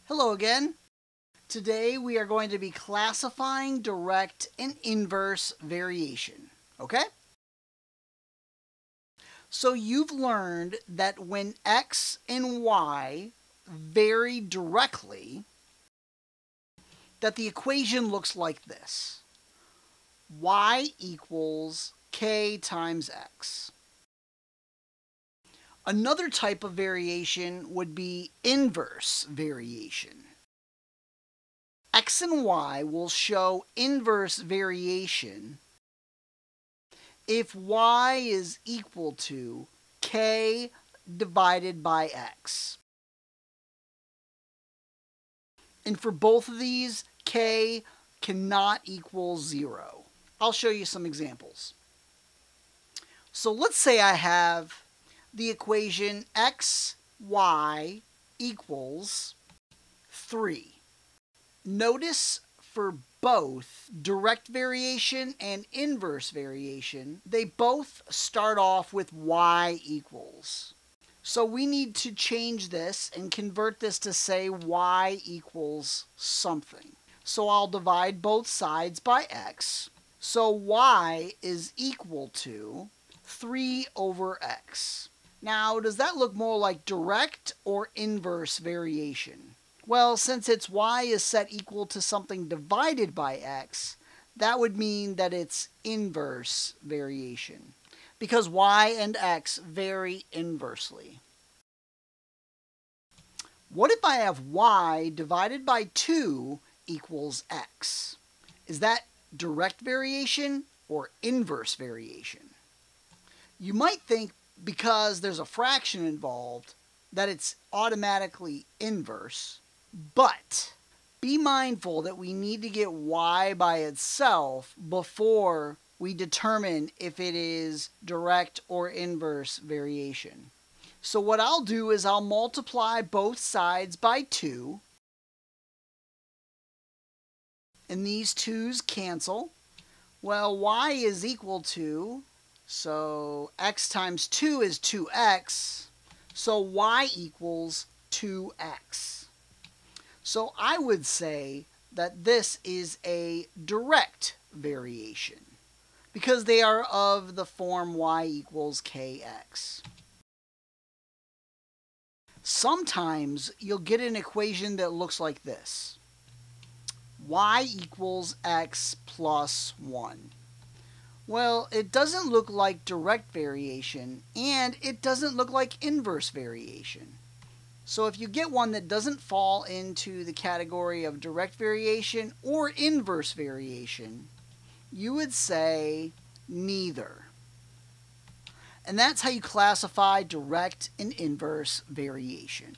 Hello again. Today we are going to be classifying direct and inverse variation. Okay? So you've learned that when x and y vary directly, that the equation looks like this. Y equals k times x. Another type of variation would be inverse variation. X and y will show inverse variation if y is equal to k divided by x. And for both of these, k cannot equal 0. I'll show you some examples. So let's say I have the equation xy equals 3. Notice for both direct variation and inverse variation, they both start off with y equals. So we need to change this and convert this to say y equals something. So I'll divide both sides by x. So y is equal to 3 over x. Now, does that look more like direct or inverse variation? Well, since its y is set equal to something divided by x, that would mean that it's inverse variation, because y and x vary inversely. What if I have y divided by 2 equals x? Is that direct variation or inverse variation? You might think because there's a fraction involved that it's automatically inverse, but be mindful that we need to get y by itself before we determine if it is direct or inverse variation. So what I'll do is I'll multiply both sides by 2, and these 2's cancel. Well, y is equal to, so x times 2 is 2x, so y equals 2x. So I would say that this is a direct variation because they are of the form y equals kx. Sometimes you'll get an equation that looks like this. Y equals x plus 1. Well, it doesn't look like direct variation, and it doesn't look like inverse variation. So if you get one that doesn't fall into the category of direct variation or inverse variation, you would say neither. And that's how you classify direct and inverse variation.